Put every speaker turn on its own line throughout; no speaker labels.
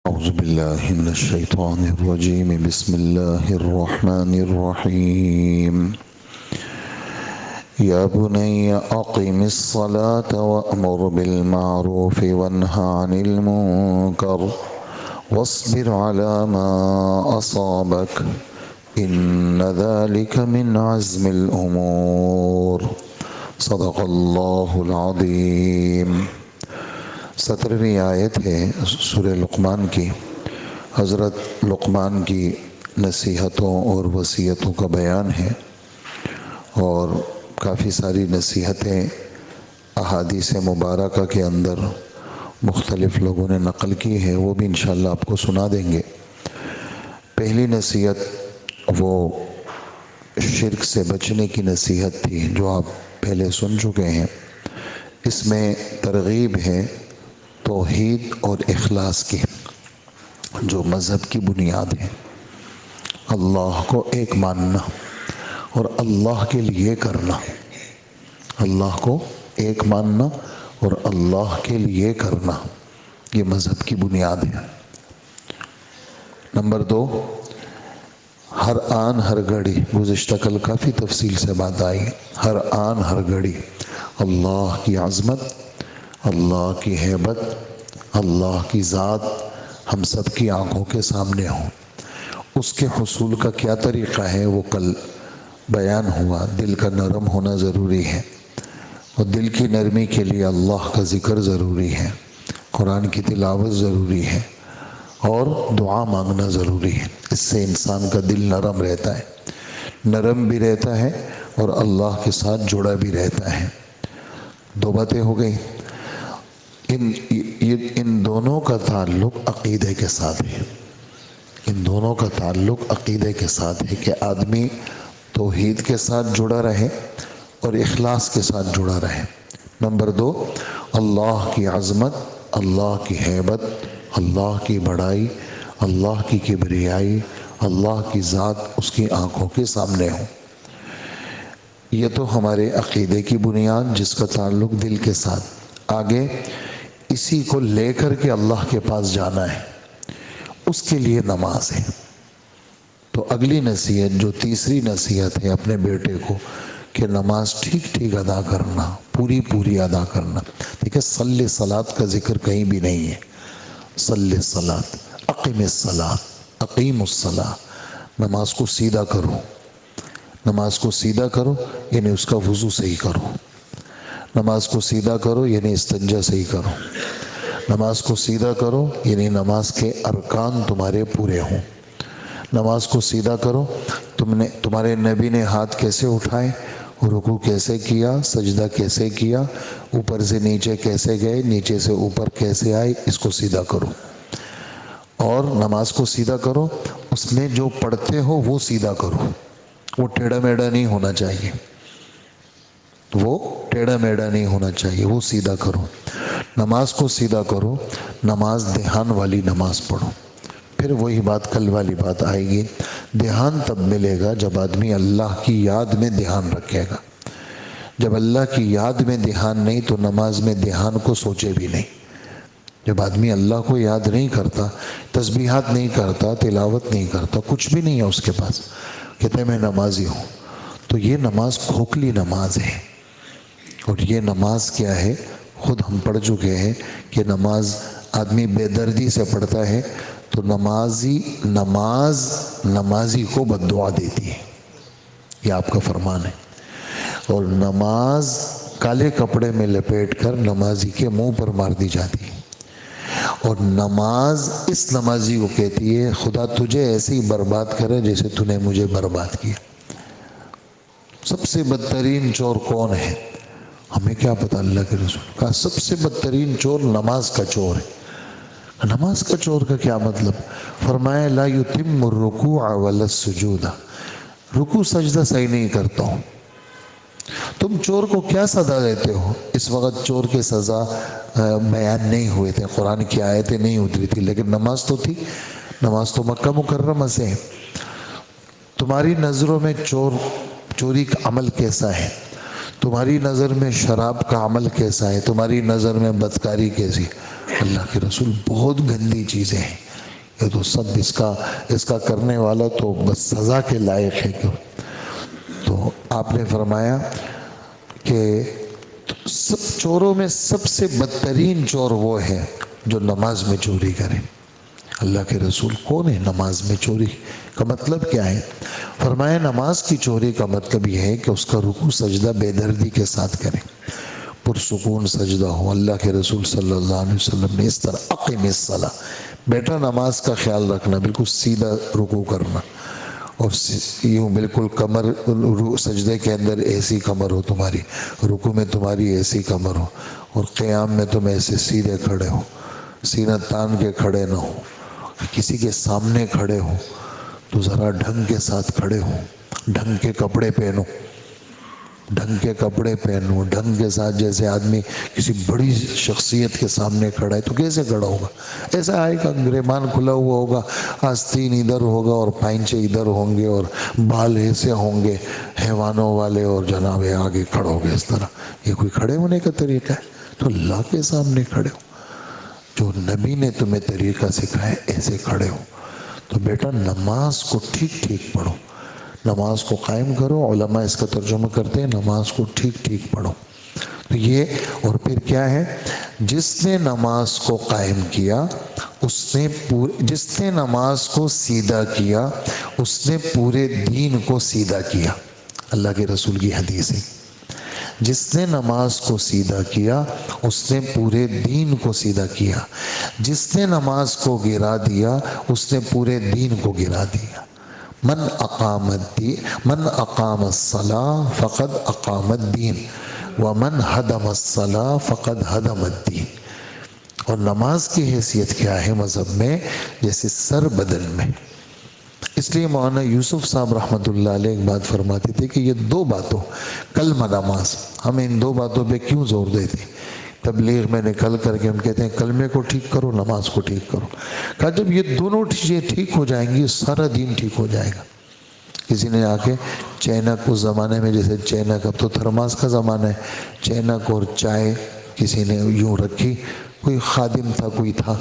أعوذ بالله من الشيطان الرجيم بسم الله الرحمن الرحيم يا بني أقم الصلاة وأمر بالمعروف وانه عن المنكر واصبر على ما أصابك إن ذلك من عزم الأمور صدق الله العظيم۔ 17ویں آیت ہے سورہ لقمان کی۔ حضرت لقمان کی نصیحتوں اور وصیتوں کا بیان ہے، اور کافی ساری نصیحتیں احادیث مبارکہ کے اندر مختلف لوگوں نے نقل کی ہے، وہ بھی انشاءاللہ آپ کو سنا دیں گے۔ پہلی نصیحت وہ شرک سے بچنے کی نصیحت تھی، جو آپ پہلے سن چکے ہیں۔ اس میں ترغیب ہے توحید اور اخلاص کی، جو مذہب کی بنیاد ہے۔ اللہ کو ایک ماننا اور اللہ کے لیے کرنا، اللہ کو ایک ماننا اور اللہ کے لیے کرنا، یہ مذہب کی بنیاد ہے۔ نمبر 2، ہر آن ہر گھڑی، گزشتہ کل کافی تفصیل سے بات آئی، ہر آن ہر گھڑی اللہ کی عظمت، اللہ کی ہیبت، اللہ کی ذات ہم سب کی آنکھوں کے سامنے ہوں۔ اس کے حصول کا کیا طریقہ ہے وہ کل بیان ہوا۔ دل کا نرم ہونا ضروری ہے، اور دل کی نرمی کے لیے اللہ کا ذکر ضروری ہے، قرآن کی تلاوت ضروری ہے، اور دعا مانگنا ضروری ہے۔ اس سے انسان کا دل نرم رہتا ہے، نرم بھی رہتا ہے اور اللہ کے ساتھ جڑا بھی رہتا ہے۔ 2 باتیں ہو گئی۔ ان دونوں کا تعلق عقیدے کے ساتھ ہے، ان دونوں کا تعلق عقیدے کے ساتھ ہے کہ آدمی توحید کے ساتھ جڑا رہے اور اخلاص کے ساتھ جڑا رہے۔ نمبر 2، اللہ کی عظمت، اللہ کی ہیبت، اللہ کی بڑائی، اللہ کی کبریائی، اللہ کی ذات اس کی آنکھوں کے سامنے ہو۔ یہ تو ہمارے عقیدے کی بنیاد، جس کا تعلق دل کے ساتھ۔ آگے اسی کو لے کر کے اللہ کے پاس جانا ہے، اس کے لیے نماز ہے۔ تو اگلی نصیحت، جو تیسری نصیحت ہے اپنے بیٹے کو، کہ نماز ٹھیک ٹھیک ادا کرنا، پوری پوری ادا کرنا۔ ٹھیک ہے، صلی الصلاۃ کا ذکر کہیں بھی نہیں ہے۔ صلی الصلاۃ، اقیم الصلاۃ، اقیم الصلاۃ، نماز کو سیدھا کرو، نماز کو سیدھا کرو یعنی اس کا وضو صحیح کرو، نماز کو سیدھا کرو یعنی استنجا صحیح کرو، نماز کو سیدھا کرو یعنی نماز کے ارکان تمہارے پورے ہوں، نماز کو سیدھا کرو۔ تمہارے نبی نے ہاتھ کیسے اٹھائے، رکوع کیسے کیا، سجدہ کیسے کیا، اوپر سے نیچے کیسے گئے، نیچے سے اوپر کیسے آئے، اس کو سیدھا کرو۔ اور نماز کو سیدھا کرو، اس میں جو پڑھتے ہو وہ سیدھا کرو، وہ ٹیڑھا میڑھا نہیں ہونا چاہیے، وہ ٹیڑھا میڑھا نہیں ہونا چاہیے، وہ سیدھا کرو۔ نماز کو سیدھا کرو، نماز دھیان والی نماز پڑھو۔ پھر وہی بات، کل والی بات آئے گی، دھیان تب ملے گا جب آدمی اللہ کی یاد میں دھیان رکھے گا۔ جب اللہ کی یاد میں دھیان نہیں تو نماز میں دھیان کو سوچے بھی نہیں۔ جب آدمی اللہ کو یاد نہیں کرتا، تسبیحات نہیں کرتا، تلاوت نہیں کرتا، کچھ بھی نہیں ہے اس کے پاس، کہتے میں نمازی ہوں، تو یہ نماز کھوکھلی نماز ہے۔ اور یہ نماز کیا ہے، خود ہم پڑھ چکے ہیں کہ نماز آدمی بے دردی سے پڑھتا ہے تو نمازی کو بد دعا دیتی ہے، یہ آپ کا فرمان ہے۔ اور نماز کالے کپڑے میں لپیٹ کر نمازی کے منہ پر مار دی جاتی ہے، اور نماز اس نمازی کو کہتی ہے خدا تجھے ایسے ہی برباد کرے جیسے تو نے مجھے برباد کیا۔ سب سے بدترین چور کون ہے؟ ہمیں کیا پتہ، اللہ کے رسول کا سب سے بدترین چور نماز کا چور ہے۔ نماز کا چور کا کیا مطلب؟ فرمایا لا یتم الرکوع ولا السجود، رکوع سجدہ صحیح نہیں کرتا ہوں۔ تم چور کو کیا سزا دیتے ہو؟ اس وقت چور کے سزا بیان نہیں ہوئے تھے، قرآن کی آیتیں نہیں اتری تھی، لیکن نماز تو تھی، نماز تو مکہ مکرمہ سے ہے۔ تمہاری نظروں میں چوری کا عمل کیسا ہے؟ تمہاری نظر میں شراب کا عمل کیسا ہے؟ تمہاری نظر میں بدکاری کیسی؟ اللہ کے رسول بہت گندی چیزیں ہیں، یہ تو سب اس کا کرنے والا تو بس سزا کے لائق ہے کیوں. تو آپ نے فرمایا کہ سب چوروں میں سب سے بدترین چور وہ ہے جو نماز میں چوری کرے. اللہ کے رسول کون ہے نماز میں چوری کا مطلب کیا ہے؟ فرمایا نماز کی چوری کا مطلب یہ ہے کہ اس کا رکوع سجدہ بے دردی کے ساتھ کرے، پرسکون سجدہ ہو. اللہ کے رسول صلی اللہ علیہ وسلم نے اس طرح اقیم الصلاۃ، بیٹا نماز کا خیال رکھنا، بالکل سیدھا رکوع کرنا اور یوں بالکل کمر سجدے کے اندر ایسی کمر ہو تمہاری، رکوع میں تمہاری ایسی کمر ہو، اور قیام میں تم ایسے سیدھے کھڑے ہو، سینہ تان کے کھڑے نہ ہو. کسی کے سامنے کھڑے ہو تو ذرا ڈھنگ کے ساتھ کھڑے ہو، ڈھنگ کے کپڑے پہنو، ڈھنگ کے کپڑے پہنو، ڈھنگ کے ساتھ. جیسے آدمی کسی بڑی شخصیت کے سامنے کھڑا ہے تو کیسے کھڑا ہوگا؟ ایسا آئے گا گریبان کھلا ہوا ہوگا، آستین ادھر ہوگا اور پائنچے ادھر ہوں گے اور بال ایسے ہوں گے حیوانوں والے، اور جناب آگے کھڑو گے اس طرح. یہ کوئی کھڑے ہونے کا طریقہ ہے؟ تو اللہ کے سامنے کھڑے ہو، جو نبی نے تمہیں طریقہ سکھایا ایسے کھڑے ہو. تو بیٹا نماز کو ٹھیک ٹھیک پڑھو، نماز کو قائم کرو. علماء اس کا ترجمہ کرتے ہیں نماز کو ٹھیک ٹھیک پڑھو. تو یہ اور پھر کیا ہے؟ جس نے نماز کو قائم کیا جس نے نماز کو سیدھا کیا اس نے پورے دین کو سیدھا کیا. اللہ کے رسول کی حدیث ہے، جس نے نماز کو سیدھا کیا اس نے پورے دین کو سیدھا کیا، جس نے نماز کو گرا دیا اس نے پورے دین کو گرا دیا. من اقام الصلاة فقد اقام الدین ومن ہدم الصلاة فقد ہدم الدین. اور نماز کی حیثیت کیا ہے مذہب میں؟ جیسے سر بدن میں. اس لیے مولانا یوسف صاحب رحمۃ اللہ علیہ ایک بات فرماتے تھے کہ یہ دو باتوں کلمہ نماز، ہمیں ان دو باتوں پہ کیوں زور دیتے؟ تبلیغ میں نکل کر کے ہم کہتے ہیں کلمے کو ٹھیک کرو، نماز کو ٹھیک کرو. کہا جب یہ دونوں چیزیں ٹھیک ہو جائیں گی سارا دین ٹھیک ہو جائے گا. کسی نے آ کے چینک، اس زمانے میں جیسے چینک، اب تو تھرماس کا زمانہ ہے، چینک اور چائے کسی نے یوں رکھی، کوئی خادم تھا کوئی تھا،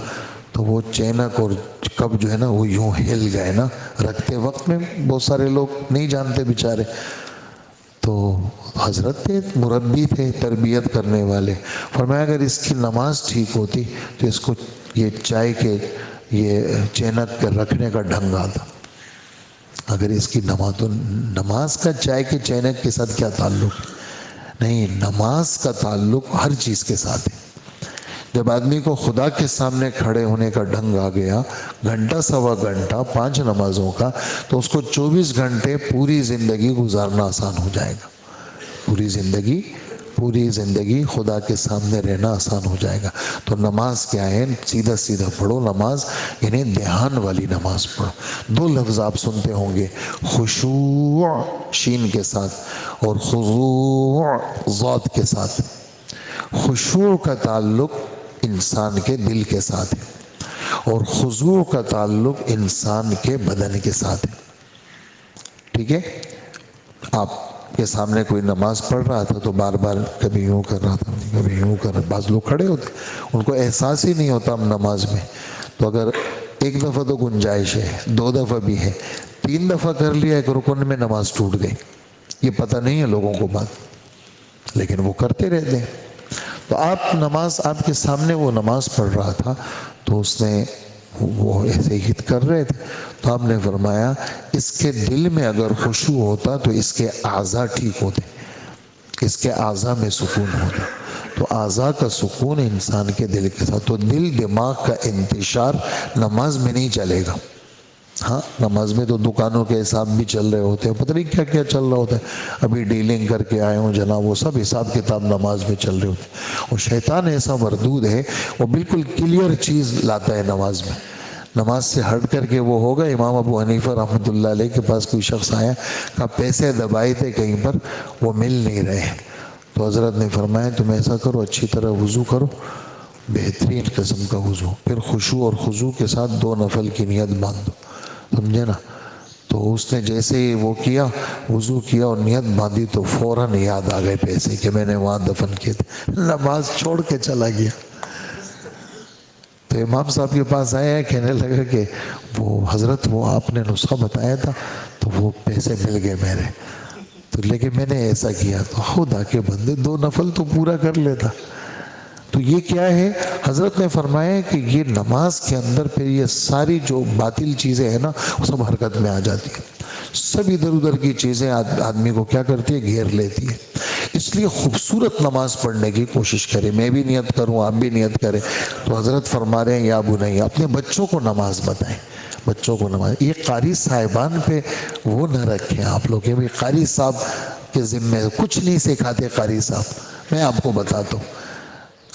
تو وہ چینک اور کپ جو ہے نا وہ یوں ہل گئے نا رکھتے وقت میں. بہت سارے لوگ نہیں جانتے بیچارے. تو حضرت تھے، مربی تھے، تربیت کرنے والے، فرمایا اگر اس کی نماز ٹھیک ہوتی تو اس کو یہ چائے کے یہ چینک کے رکھنے کا ڈھنگ آتا. اگر اس کی نماز کا چائے کے چینک کے ساتھ کیا تعلق؟ نہیں، نماز کا تعلق ہر چیز کے ساتھ ہے. جب آدمی کو خدا کے سامنے کھڑے ہونے کا ڈھنگ آ گیا، گھنٹہ سوا گھنٹہ 5 نمازوں کا، تو اس کو 24 گھنٹے پوری زندگی گزارنا آسان ہو جائے گا. پوری زندگی خدا کے سامنے رہنا آسان ہو جائے گا. تو نماز کیا ہے؟ سیدھا سیدھا پڑھو نماز، یعنی دھیان والی نماز پڑھو. 2 لفظ آپ سنتے ہوں گے، خشوع شین کے ساتھ اور خضوع ضاد کے ساتھ. خشوع کا تعلق انسان کے دل کے ساتھ ہے اور خضوع کا تعلق انسان کے بدن کے ساتھ ہے. ٹھیک ہے؟ آپ کے سامنے کوئی نماز پڑھ رہا تھا تو بار بار کبھی یوں کر رہا تھا کبھی یوں کر رہا. بعض لوگ کھڑے ہوتے ان کو احساس ہی نہیں ہوتا ہم نماز میں. تو اگر ایک دفعہ تو گنجائش ہے، 2 دفعہ بھی ہے، 3 دفعہ کر لیا ایک رکن میں نماز ٹوٹ گئی. یہ پتہ نہیں ہے لوگوں کو بات، لیکن وہ کرتے رہتے ہیں. تو آپ کے سامنے وہ نماز پڑھ رہا تھا تو اس نے وہ ایسے ہی کر رہے تھے، تو آپ نے فرمایا اس کے دل میں اگر خشوع ہوتا تو اس کے اعضاء ٹھیک ہوتے، اس کے اعضاء میں سکون ہوتا. تو اعضاء کا سکون انسان کے دل کے ساتھ. تو دل دماغ کا انتشار نماز میں نہیں چلے گا. ہاں نماز میں تو دکانوں کے حساب بھی چل رہے ہوتے ہیں، پتہ نہیں کیا کیا چل رہا ہوتا ہے. ابھی ڈیلنگ کر کے آئے ہوں جناب، وہ سب حساب کتاب نماز میں چل رہے ہوتے ہیں. اور شیطان ایسا مردود ہے، وہ بالکل کلیئر چیز لاتا ہے نماز میں. نماز سے ہٹ کر کے وہ ہوگا. امام ابو حنیفہ رحمۃ اللہ علیہ کے پاس کوئی شخص آیا، کہا پیسے دبائے تھے کہیں پر وہ مل نہیں رہے. تو حضرت نے فرمایا تم ایسا کرو، اچھی طرح وضو کرو، بہترین قسم کا وضو، پھر خشوع اور خضوع کے ساتھ 2 نفل کی نیت باندھو. سمجھے نا؟ تو اس نے جیسے ہی وہ کیا، وضو کیا اور نیت باندھی تو فوراً یاد آ گئے پیسے کہ میں نے وہاں دفن کیے تھے. نماز چھوڑ کے چلا گیا. تو تو امام صاحب کے پاس آیا، کہنے لگا کہ وہ حضرت وہ آپ نے نسخہ بتایا تھا تو وہ پیسے مل گئے میرے، تو لیکن میں نے ایسا کیا تو خدا کے بندے 2 نفل تو پورا کر لیتا۔ تو یہ کیا ہے؟ حضرت نے فرمایا کہ یہ نماز کے اندر پھر یہ ساری جو باطل چیزیں ہیں نا وہ سب حرکت میں آ جاتی ہیں، سب ادھر ادھر کی چیزیں آدمی کو کیا کرتی ہے؟ گھیر لیتی ہے۔ اس لیے خوبصورت نماز پڑھنے کی کوشش کریں، میں بھی نیت کروں، آپ بھی نیت کریں۔ تو حضرت فرما رہے ہیں یا بنی، اپنے بچوں کو نماز بتائیں، بچوں کو نماز۔ یہ قاری صاحبان پہ وہ نہ رکھیں آپ لوگ کہ بھائی قاری صاحب کے ذمے کچھ نہیں سکھاتے قاری صاحب۔ میں آپ کو بتاتا ہوں،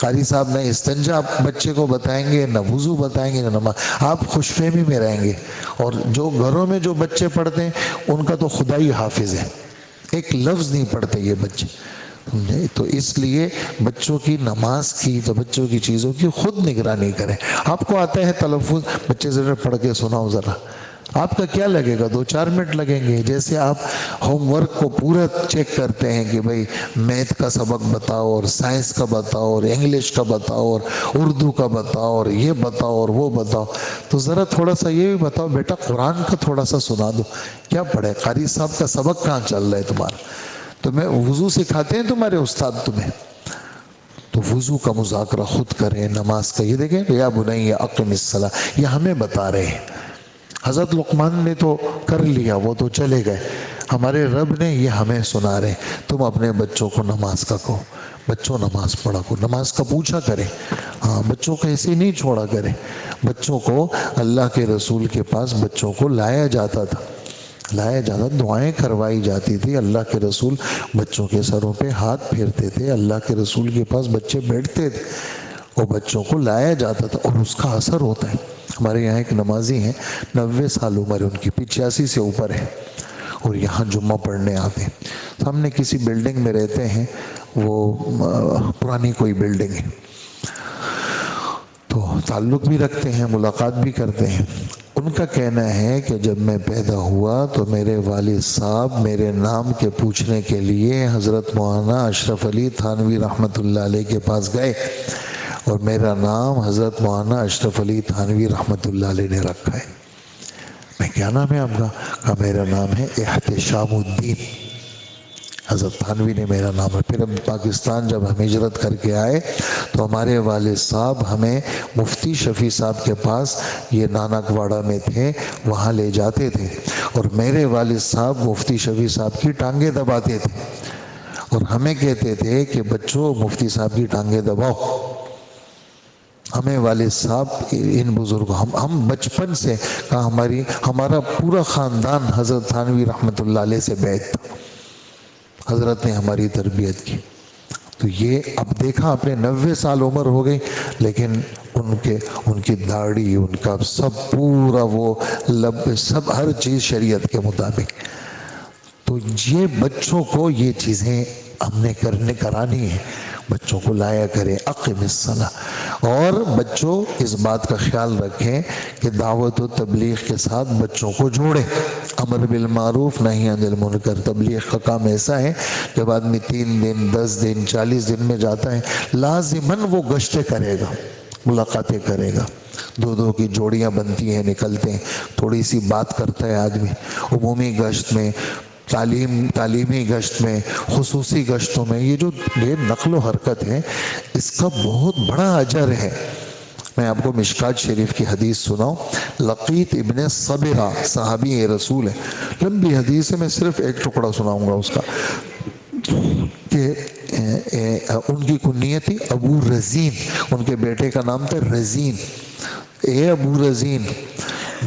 قاری صاحب نہ استنجا بچے کو بتائیں گے، نہ وضو بتائیں گے، نہ نماز۔ آپ خوش فہمی میں رہیں گے۔ اور جو گھروں میں جو بچے پڑھتے ہیں ان کا تو خدا ہی حافظ ہے، ایک لفظ نہیں پڑھتے یہ بچے۔ تو اس لیے بچوں کی نماز کی، تو بچوں کی چیزوں کی خود نگرانی کریں۔ آپ کو آتا ہے تلفظ، بچے ذرا پڑھ کے سناؤ ذرا، آپ کا کیا لگے گا؟ 2-4 منٹ لگیں گے۔ جیسے آپ ہوم ورک کو پورا چیک کرتے ہیں کہ بھئی میتھ کا سبق بتاؤ اور سائنس کا بتاؤ اور انگلش کا بتاؤ اور اردو کا بتاؤ اور یہ بتاؤ اور وہ بتاؤ، تو ذرا تھوڑا سا یہ بھی بتاؤ بیٹا قرآن کا تھوڑا سا سنا دو۔ کیا پڑھے؟ قاری صاحب کا سبق کہاں چل رہا ہے تمہارا؟ تمہیں وضو سکھاتے ہیں تمہارے استاد تمہیں؟ تو وضو کا مذاکرہ خود کریں، نماز کا۔ یہ دیکھیں یا بنی اقم الصلاۃ، یہ ہمیں بتا رہے ہیں۔ حضرت لقمان نے تو کر لیا، وہ تو چلے گئے، ہمارے رب نے یہ ہمیں سنا رہے، تم اپنے بچوں کو نماز کا کہو، بچوں نماز پڑھا کرو، نماز کا پوچھا کریں۔ ہاں، بچوں کو ایسے نہیں چھوڑا کریں۔ بچوں کو اللہ کے رسول کے پاس بچوں کو لایا جاتا تھا، دعائیں کروائی جاتی تھی۔ اللہ کے رسول بچوں کے سروں پہ ہاتھ پھیرتے تھے، اللہ کے رسول کے پاس بچے بیٹھتے تھے اور بچوں کو لایا جاتا تھا، اور اس کا اثر ہوتا ہے۔ ہمارے یہاں ایک نمازی ہیں، 90 سال عمر ہے ان کی، 85 سے اوپر ہے، اور یہاں جمعہ پڑھنے آتے ہیں۔ ہم نے کسی بلڈنگ میں رہتے ہیں، وہ پرانی کوئی بلڈنگ ہے، تو تعلق بھی رکھتے ہیں، ملاقات بھی کرتے ہیں۔ ان کا کہنا ہے کہ جب میں پیدا ہوا تو میرے والد صاحب میرے نام کے پوچھنے کے لیے حضرت مولانا اشرف علی تھانوی رحمۃ اللہ علیہ کے پاس گئے، اور میرا نام حضرت مولانا اشرف علی تھانوی رحمۃ اللہ علیہ نے رکھا ہے۔ میں کیا نام ہے آپ کا؟ کہا میرا نام ہے احتشام الدین، حضرت تھانوی نے میرا نام ہے۔ پھر ہم پاکستان جب ہم ہجرت کر کے آئے تو ہمارے والد صاحب ہمیں مفتی شفیع صاحب کے پاس، یہ نانک واڑہ میں تھے، وہاں لے جاتے تھے، اور میرے والد صاحب مفتی شفیع صاحب کی ٹانگیں دباتے تھے، اور ہمیں کہتے تھے کہ بچوں مفتی صاحب کی ٹانگیں دباؤ۔ ہمیں والد صاحب ان بزرگوں، ہم بچپن سے کہا ہمارا پورا خاندان حضرت تھانوی رحمۃ اللہ علیہ سے بیعت تھا، حضرت نے ہماری تربیت کی۔ تو یہ اب دیکھا اپنے 90 سال عمر ہو گئی، لیکن ان کی داڑھی، ان کا سب پورا وہ سب ہر چیز شریعت کے مطابق۔ تو یہ بچوں کو یہ چیزیں ہم نے کرانی ہے، بچوں کو لایا کریں اقم الصلاۃ۔ اور بچوں اس بات کا خیال رکھیں کہ دعوت و تبلیغ کے ساتھ بچوں کو جوڑیں، امر بالمعروف نہی عن المنکر۔ تبلیغ کا کام ایسا ہے، جب آدمی 3 دن 10 دن 40 دن میں جاتا ہے، لازماً وہ گشتیں کرے گا، ملاقاتیں کرے گا، 2 کی جوڑیاں بنتی ہیں، نکلتے ہیں، تھوڑی سی بات کرتا ہے آدمی، عمومی گشت میں، تعلیمی گشت میں، خصوصی گشتوں میں، یہ جو نقل و حرکت ہے اس کا بہت بڑا اجر ہے۔ میں آپ کو مشکات شریف کی حدیث سناؤں، لقیط ابن صبرہ صحابی رسول ہے، لمبی حدیث ہے، میں صرف ایک ٹکڑا سناؤں گا اس کا، کہ ان کی کنیت تھی ابو رزین، ان کے بیٹے کا نام تھا رزین۔ اے ابو رزین،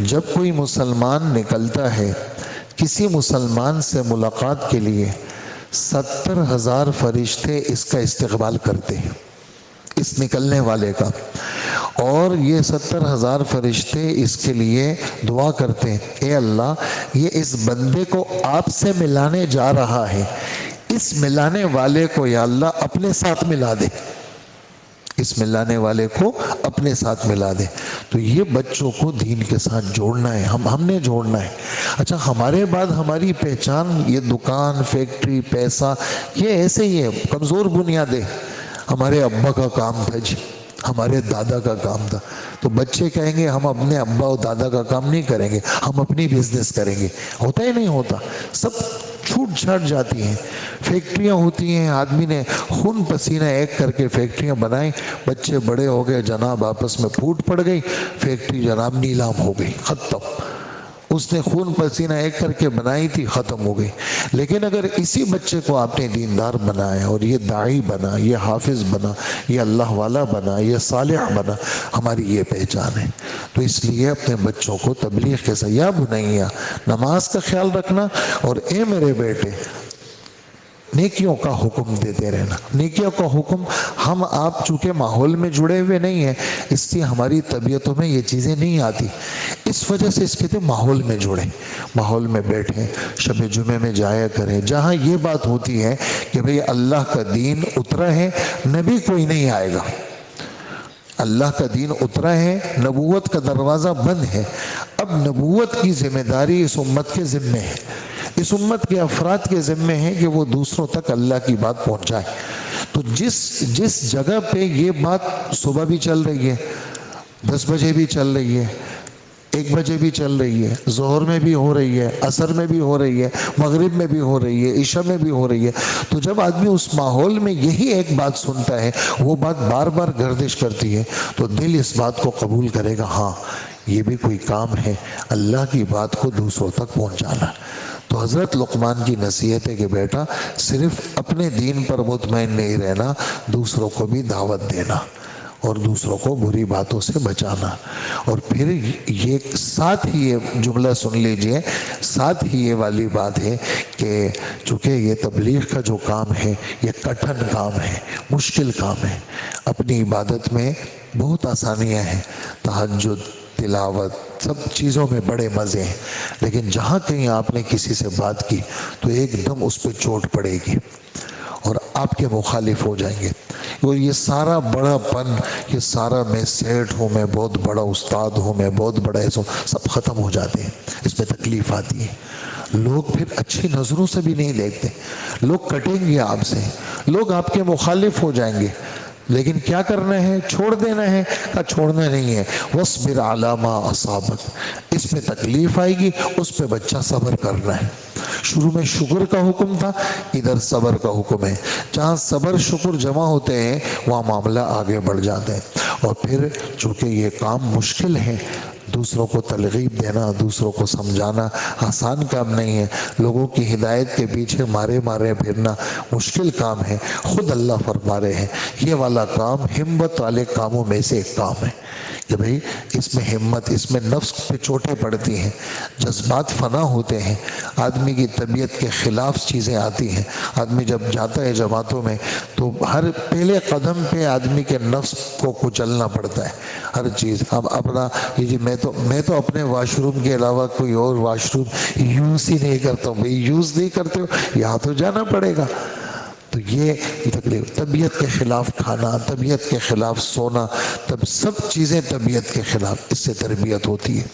جب کوئی مسلمان نکلتا ہے کسی مسلمان سے ملاقات کے لیے، 70,000 فرشتے اس کا استقبال کرتے ہیں، اس نکلنے والے کا، اور یہ 70,000 فرشتے اس کے لیے دعا کرتے ہیں، اے اللہ یہ اس بندے کو آپ سے ملانے جا رہا ہے، اس ملانے والے کو یا اللہ اپنے ساتھ ملا دے، اس ملانے والے کو اپنے ساتھ ملا دے۔ تو یہ بچوں کو دین کے ساتھ جوڑنا ہے، ہم نے جوڑنا ہے۔ اچھا، ہمارے بعد ہماری پہچان یہ دکان، فیکٹری، پیسہ، یہ ایسے ہی ہے، کمزور بنیادیں۔ ہمارے ابا کا کام تھا جی، ہمارے دادا کا کام تھا. تو بچے کہیں گے ہم اپنے ابا اور دادا کا کام نہیں کریں گے, ہم اپنی بزنس کریں گے. ہوتا ہی نہیں ہوتا, سب چھوٹ چھاٹ جاتی ہیں. فیکٹریاں ہوتی ہیں, آدمی نے خون پسینہ ایک کر کے فیکٹریاں بنائیں, بچے بڑے ہو گئے جناب, آپس میں پھوٹ پڑ گئی, فیکٹری جناب نیلام ہو گئی, ختم. اس نے خون پسینہ ایک کر کے بنائی تھی, ختم ہو گئی. لیکن اگر اسی بچے کو آپ نے دیندار بنایا اور یہ داعی بنا, یہ حافظ بنا, یہ اللہ والا بنا, یہ صالح بنا, ہماری یہ پہچان ہے. تو اس لیے اپنے بچوں کو تبلیغ کے ساتھ, یا بنیا نماز کا خیال رکھنا, اور اے میرے بیٹے نیکیوں کا حکم دیتے رہنا. نیکیوں کا حکم, ہم آپ چونکہ ماحول میں جڑے ہوئے نہیں ہیں, اس لیے ہماری طبیعتوں میں یہ چیزیں نہیں آتی. اس وجہ سے اس کہتے ماحول میں جڑیں, ماحول میں بیٹھیں, شب جمعے میں جایا کریں جہاں یہ بات ہوتی ہے کہ بھئی اللہ کا دین اترا ہے, نبی کوئی نہیں آئے گا. اللہ کا دین اترا ہے, نبوت کا دروازہ بند ہے. اب نبوت کی ذمہ داری اس امت کے ذمے ہے, اس امت کے افراد کے ذمے ہے کہ وہ دوسروں تک اللہ کی بات پہنچائے. تو جس جگہ پہ یہ بات صبح بھی چل رہی ہے, 10 بجے بھی چل رہی ہے, 1 بجے بھی چل رہی ہے, ظہر میں بھی ہو رہی ہے, عصر میں بھی ہو رہی ہے, مغرب میں بھی ہو رہی ہے, عشاء میں بھی ہو رہی ہے, تو جب آدمی اس ماحول میں یہی ایک بات سنتا ہے, وہ بات بار بار گردش کرتی ہے, تو دل اس بات کو قبول کرے گا, ہاں یہ بھی کوئی کام ہے, اللہ کی بات کو دوسروں تک پہنچانا. تو حضرت لقمان کی نصیحت ہے کہ بیٹا صرف اپنے دین پر مطمئن نہیں رہنا, دوسروں کو بھی دعوت دینا اور دوسروں کو بری باتوں سے بچانا. اور پھر یہ ساتھ ہی یہ جملہ سن لیجئے, ساتھ ہی یہ والی بات ہے کہ چونکہ یہ تبلیغ کا جو کام ہے یہ کٹھن کام ہے, مشکل کام ہے. اپنی عبادت میں بہت آسانیاں ہیں, تہجد, تلاوت, سب چیزوں میں بڑے مزے ہیں, لیکن جہاں کہیں آپ نے کسی سے بات کی تو ایک دم اس پہ چوٹ پڑے گی اور آپ کے مخالف ہو جائیں گے. اور یہ سارا بڑا پن, یہ سارا میں سیٹ ہوں, میں بہت بڑا استاد ہوں, میں بہت بڑا ایسا ہوں, سب ختم ہو جاتے ہیں. اس میں تکلیف آتی ہے. لوگ پھر اچھی نظروں سے بھی نہیں دیکھتے, لوگ کٹیں گے آپ سے, لوگ آپ کے مخالف ہو جائیں گے. لیکن کیا کرنا ہے, چھوڑ دینا ہے, کہ چھوڑنا نہیں ہے. وَاصْبِرْ عَلَىٰ مَا أَصَابَكَ, اس میں تکلیف آئے گی, اس پہ بچہ صبر کرنا ہے. شروع میں شکر کا حکم تھا, ادھر صبر کا حکم ہے. جہاں صبر شکر جمع ہوتے ہیں وہاں معاملہ آگے بڑھ جاتے ہیں. اور پھر چونکہ یہ کام مشکل ہے, دوسروں کو ترغیب دینا, دوسروں کو سمجھانا آسان کام نہیں ہے. لوگوں کی ہدایت کے پیچھے مارے پھرنا مشکل کام ہے. خود اللہ فرما رہے ہیں یہ والا کام ہمت والے کاموں میں سے ایک کام ہے کہ بھئی اس میں ہمت, اس میں نفس پہ چوٹیں پڑتی ہیں, جذبات فنا ہوتے ہیں, آدمی کی طبیعت کے خلاف چیزیں آتی ہیں. آدمی جب جاتا ہے جماعتوں میں تو ہر پہلے قدم پہ آدمی کے نفس کو کچلنا پڑتا ہے ہر چیز. اب اپنا یہ جی میں تو اپنے واش روم کے علاوہ کوئی اور واش روم یوز ہی نہیں کرتا ہوں. بھئی یوز نہیں کرتے ہو, یہاں تو جانا پڑے گا. تو یہ تکلیف, طبیعت کے خلاف کھانا, طبیعت کے خلاف سونا, تب سب چیزیں طبیعت کے خلاف, اس سے تربیت ہوتی ہے.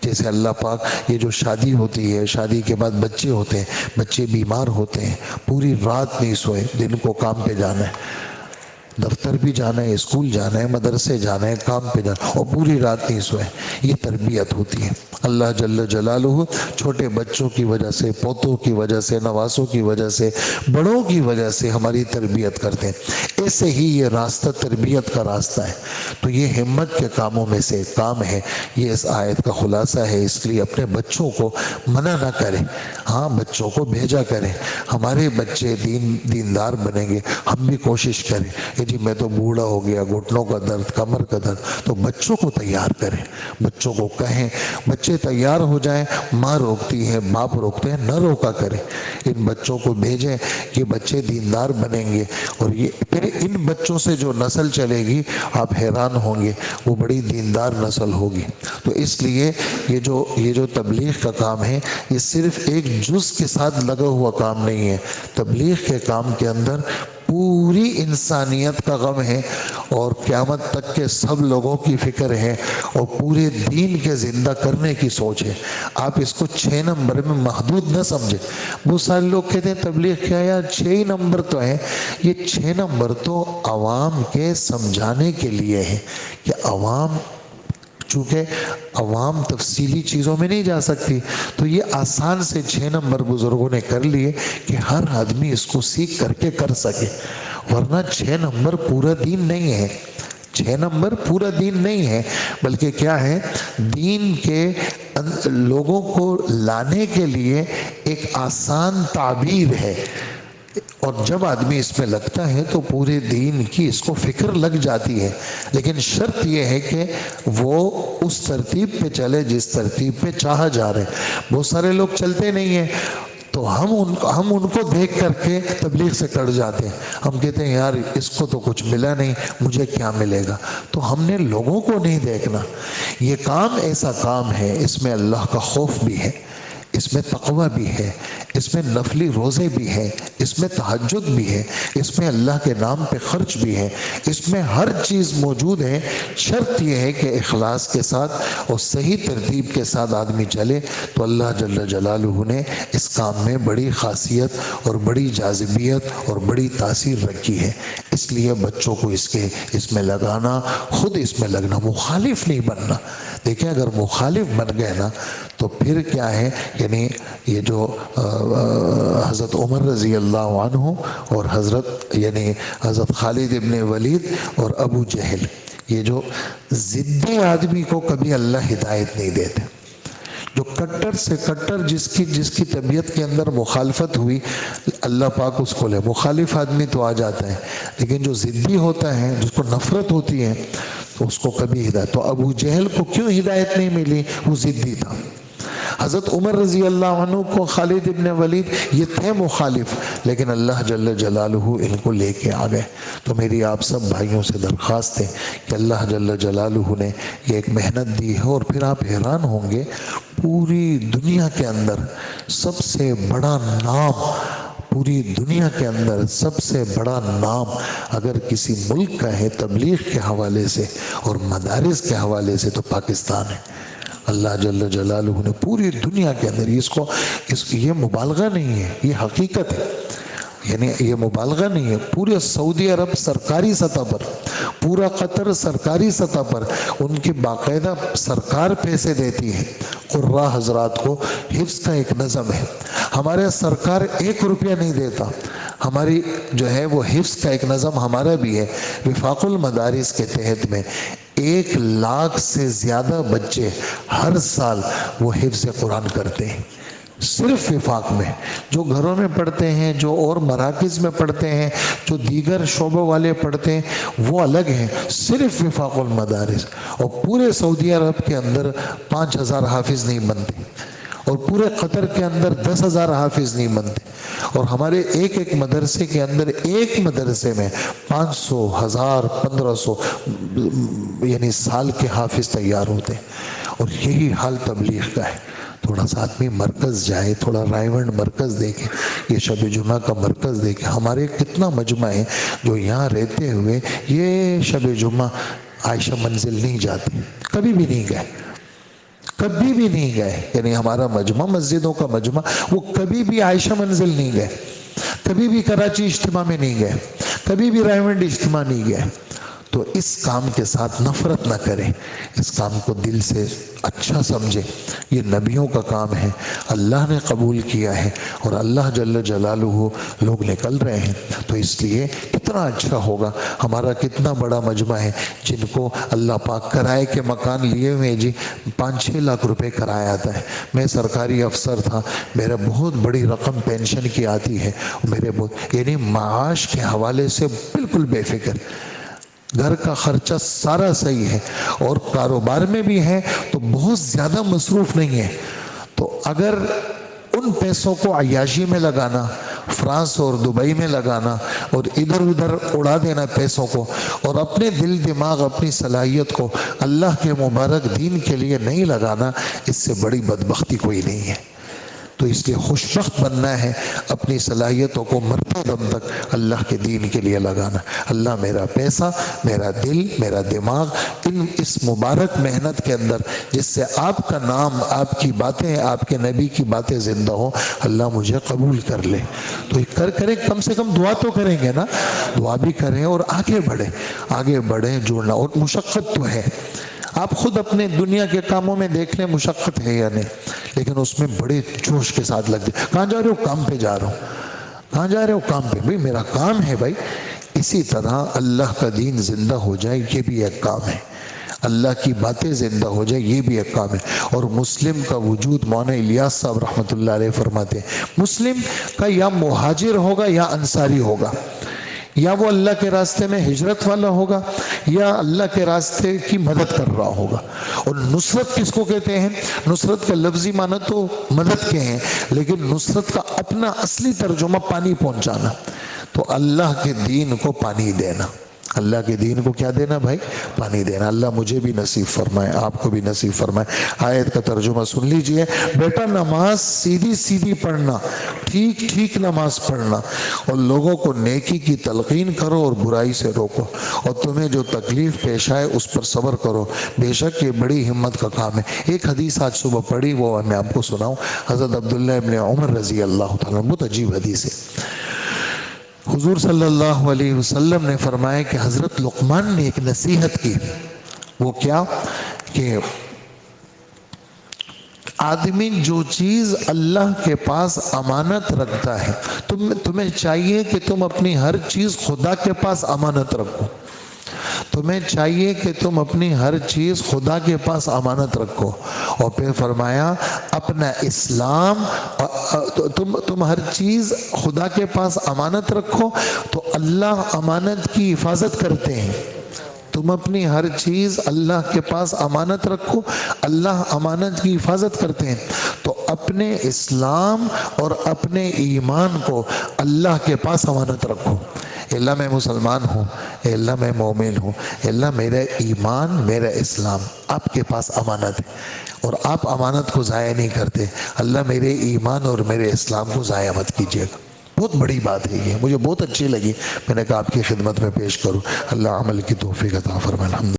جیسے اللہ پاک, یہ جو شادی ہوتی ہے, شادی کے بعد بچے ہوتے ہیں, بچے بیمار ہوتے ہیں, پوری رات نہیں سوئے, دن کو کام پہ جانا ہے, دفتر بھی جانا ہے, اسکول جانا ہے, مدرسے جانا ہے, کام پہ جانا ہے, اور پوری رات نہیں سوئے. یہ تربیت ہوتی ہے. اللہ جل جلالہ چھوٹے بچوں کی وجہ سے, پوتوں کی وجہ سے, نواسوں کی وجہ سے, بڑوں کی وجہ سے ہماری تربیت کرتے ہیں. ایسے ہی یہ راستہ تربیت کا راستہ ہے. تو یہ ہمت کے کاموں میں سے ایک کام ہے. یہ اس آیت کا خلاصہ ہے. اس لیے اپنے بچوں کو منع نہ کریں, ہاں بچوں کو بھیجا کریں. ہمارے بچے دیندار بنیں گے, ہم بھی کوشش کریں. جی میں تو بوڑھا ہو گیا, گھٹنوں کا درد, کمر کا درد, تو بچوں کو تیار کریں, بچوں کو کہیں. بچے تیار ہو جائیں, ماں روکتی ہے, باپ روکتے ہیں, نہ روکا کریں. ان بچوں کو بھیجیں کہ بچے دیندار بنیں گے, اور یہ پھر ان بچوں سے جو نسل چلے گی آپ حیران ہوں گے, وہ بڑی دیندار نسل ہوگی. تو اس لیے یہ جو تبلیغ کا کام ہے, یہ صرف ایک جز کے ساتھ لگا ہوا کام نہیں ہے. تبلیغ کے کام کے اندر پوری انسانیت کا غم ہے اور قیامت تک کے سب لوگوں کی فکر ہے اور پورے دین کے زندہ کرنے کی سوچ ہے۔ آپ اس کو 6 نمبر میں محدود نہ سمجھیں۔ بہت سارے لوگ کہتے ہیں تبلیغ کیا یار 6 ہی نمبر تو ہے، یہ 6 نمبر تو عوام کے سمجھانے کے لیے ہے کہ عوام، چونکہ عوام تفصیلی چیزوں میں نہیں جا سکتی، تو یہ آسان سے 6 نمبر بزرگوں نے کر لیے کہ ہر آدمی اس کو سیکھ کر کے کر سکے، ورنہ 6 نمبر پورا دین نہیں ہے۔ 6 نمبر پورا دین نہیں ہے، بلکہ کیا ہے، دین کے لوگوں کو لانے کے لیے ایک آسان تعبیر ہے، اور جب آدمی اس میں لگتا ہے تو پورے دین کی اس کو فکر لگ جاتی ہے۔ لیکن شرط یہ ہے کہ وہ اس ترتیب پہ چلے جس ترتیب پہ چاہا جا رہے۔ بہت سارے لوگ چلتے نہیں ہیں تو ہم ان کو دیکھ کر کے تبلیغ سے کٹ جاتے ہیں۔ ہم کہتے ہیں یار اس کو تو کچھ ملا نہیں، مجھے کیا ملے گا؟ تو ہم نے لوگوں کو نہیں دیکھنا۔ یہ کام ایسا کام ہے، اس میں اللہ کا خوف بھی ہے، اس میں تقوی بھی ہے، اس میں نفلی روزے بھی ہیں، اس میں تہجد بھی ہے، اس میں اللہ کے نام پہ خرچ بھی ہے، اس میں ہر چیز موجود ہے۔ شرط یہ ہے کہ اخلاص کے ساتھ اور صحیح ترتیب کے ساتھ آدمی چلے تو اللہ جل جلالہ نے اس کام میں بڑی خاصیت اور بڑی جاذبیت اور بڑی تاثیر رکھی ہے۔ اس لیے بچوں کو اس میں لگانا، خود اس میں لگنا، مخالف نہیں بننا۔ دیکھیں اگر مخالف بن گئے نا تو پھر کیا ہے، یعنی یہ جو حضرت عمر رضی اللہ عنہ اور حضرت خالد ابن ولید اور ابو جہل، یہ جو ضدی آدمی کو کبھی اللہ ہدایت نہیں دیتے۔ جو کٹر سے کٹر جس کی طبیعت کے اندر مخالفت ہوئی، اللہ پاک اس کو لے۔ مخالف آدمی تو آ جاتا ہے، لیکن جو ضدی ہوتا ہے، جس کو نفرت ہوتی ہے، تو اس کو کبھی ہدایت۔ تو ابو جہل کو کیوں ہدایت نہیں ملی؟ وہ ضدی تھا۔ حضرت عمر رضی اللہ عنہ کو خالد ابن ولید یہ تھے مخالف، لیکن اللہ جل جلالہ ان کو لے کے آ گئے۔ تو میری آپ سب بھائیوں سے درخواست ہے کہ اللہ جل جلالہ نے یہ ایک محنت دی ہے، اور پھر آپ حیران ہوں گے پوری دنیا کے اندر سب سے بڑا نام، پوری دنیا کے اندر سب سے بڑا نام اگر کسی ملک کا ہے تبلیغ کے حوالے سے اور مدارس کے حوالے سے تو پاکستان ہے۔ اللہ جل جلالہ نے پوری دنیا کے اندر یہ مبالغہ نہیں ہے، یہ حقیقت ہے، یعنی یہ مبالغہ نہیں ہے۔ پورے سعودی عرب سرکاری سطح پر، پورا قطر سرکاری سطح پر، ان کی باقاعدہ سرکار پیسے دیتی ہے قراء حضرات کو، حفظ کا ایک نظم ہے۔ ہمارے سرکار 1 روپیہ نہیں دیتا، ہماری جو ہے وہ حفظ کا ایک نظم ہمارا بھی ہے۔ وفاق المدارس کے تحت میں 1 لاکھ سے زیادہ بچے ہر سال وہ حفظ قرآن کرتے ہیں، صرف وفاق میں۔ جو گھروں میں پڑھتے ہیں، جو اور مراکز میں پڑھتے ہیں، جو دیگر شعبوں والے پڑھتے ہیں، وہ الگ ہیں، صرف وفاق المدارس۔ اور پورے سعودی عرب کے اندر 5000 حافظ نہیں بنتے، اور پورے قطر کے اندر 10,000 حافظ نہیں بنتے، اور ہمارے ایک مدرسے کے اندر، ایک مدرسے میں 500، 1000، 1500 یعنی سال کے حافظ تیار ہوتے ہیں۔ اور یہی حال تبلیغ کا ہے۔ تھوڑا سا آدمی مرکز جائے، تھوڑا رائیونڈ مرکز دیکھے، یہ شب جمعہ کا مرکز دیکھے۔ ہمارے کتنا مجمع ہے جو یہاں رہتے ہوئے یہ شب جمعہ عائشہ منزل نہیں جاتے، کبھی بھی نہیں گئے، کبھی بھی نہیں گئے۔ یعنی ہمارا مجمع، مسجدوں کا مجمع، وہ کبھی بھی عائشہ منزل نہیں گئے، کبھی بھی کراچی اجتماع میں نہیں گئے، کبھی بھی رائیونڈ اجتماع نہیں گئے۔ تو اس کام کے ساتھ نفرت نہ کریں، اس کام کو دل سے اچھا سمجھیں۔ یہ نبیوں کا کام ہے، اللہ نے قبول کیا ہے، اور اللہ جل جلالہ لوگ نکل رہے ہیں، تو اس لیے کتنا اچھا ہوگا۔ ہمارا کتنا بڑا مجمع ہے جن کو اللہ پاک کرائے کے مکان لیے ہوئے جی 5-6 لاکھ روپے کرایہ آتا ہے۔ میں سرکاری افسر تھا، میرا بہت بڑی رقم پینشن کی آتی ہے، یعنی معاش کے حوالے سے بالکل بے فکر، گھر کا خرچہ سارا صحیح ہے، اور کاروبار میں بھی ہے تو بہت زیادہ مصروف نہیں ہے۔ تو اگر ان پیسوں کو عیاشی میں لگانا، فرانس اور دبئی میں لگانا، اور ادھر ادھر اڑا دینا پیسوں کو، اور اپنے دل دماغ، اپنی صلاحیت کو اللہ کے مبارک دین کے لیے نہیں لگانا، اس سے بڑی بدبختی کوئی نہیں ہے۔ تو اس لیے خوشبخت بننا ہے، اپنی صلاحیتوں کو مرتے دم تک اللہ کے دین کے لیے لگانا۔ اللہ میرا پیسہ، میرا دل، میرا دماغ اس مبارک محنت کے اندر جس سے آپ کا نام، آپ کی باتیں، آپ کے نبی کی باتیں زندہ ہوں، اللہ مجھے قبول کر لے۔ تو کریں، کم سے کم دعا تو کریں گے نا، دعا بھی کریں اور آگے بڑھیں جڑنا۔ اور مشقت تو ہے، آپ خود اپنے دنیا کے کاموں میں دیکھ لیں مشقت ہے یا نہیں، لیکن اس میں بڑے جوش کے ساتھ لگ جائے۔ کہاں جا رہے ہو؟ کام پہ جا رہا ہوں۔ کہاں جا رہے ہو؟ کام پہ۔ بھئی میرا کام ہے بھائی۔ اسی طرح اللہ کا دین زندہ ہو جائے، یہ بھی ایک کام ہے، اللہ کی باتیں زندہ ہو جائے، یہ بھی ایک کام ہے۔ اور مسلم کا وجود، مولانا الیاس صاحب رحمۃ اللہ علیہ فرماتے ہیں، مسلم کا یا مہاجر ہوگا یا انصاری ہوگا، یا وہ اللہ کے راستے میں ہجرت والا ہوگا یا اللہ کے راستے کی مدد کر رہا ہوگا۔ اور نصرت کس کو کہتے ہیں؟ نصرت کا لفظی معنی تو مدد کے ہیں، لیکن نصرت کا اپنا اصلی ترجمہ پانی پہنچانا۔ تو اللہ کے دین کو پانی دینا، اللہ کے دین کو کیا دینا بھائی؟ پانی دینا۔ اللہ مجھے بھی نصیب فرمائے، آپ کو بھی نصیب فرمائے۔ آیت کا ترجمہ سن لیجئے، بیٹا نماز سیدھی سیدھی پڑھنا، ٹھیک ٹھیک نماز پڑھنا، اور لوگوں کو نیکی کی تلقین کرو اور برائی سے روکو، اور تمہیں جو تکلیف پیش آئے اس پر صبر کرو، بے شک یہ بڑی ہمت کا کام ہے۔ ایک حدیث آج صبح پڑھی، وہ میں آپ کو سناؤں۔ حضرت عبداللہ ابن عمر رضی اللہ تعالیٰ، بہت عجیب حدیث ہے۔ حضور صلی اللہ علیہ وسلم نے فرمایا کہ حضرت لقمان نے ایک نصیحت کی، وہ کیا کہ آدمی جو چیز اللہ کے پاس امانت رکھتا ہے، تمہیں چاہیے کہ تم اپنی ہر چیز خدا کے پاس امانت رکھو، تمہیں چاہیے کہ تم اپنی ہر چیز خدا کے پاس امانت رکھو۔ اور پھر فرمایا اپنا اسلام، تم ہر چیز خدا کے پاس امانت رکھو تو اللہ امانت کی حفاظت کرتے ہیں۔ تم اپنی ہر چیز اللہ کے پاس امانت رکھو، اللہ امانت کی حفاظت کرتے ہیں۔ تو اپنے اسلام اور اپنے ایمان کو اللہ کے پاس امانت رکھو۔ اے اللہ میں مسلمان ہوں، اے اللہ میں مومن ہوں، اے اللہ میرا ایمان، میرا اسلام آپ کے پاس امانت ہے، اور آپ امانت کو ضائع نہیں کرتے۔ اللہ میرے ایمان اور میرے اسلام کو ضائع مت کیجیے گا۔ بہت بڑی بات ہے یہ، مجھے بہت اچھی لگی، میں نے کہا آپ کی خدمت میں پیش کروں۔ اللہ عمل کی توفیق عطا فرمائے۔ الحمد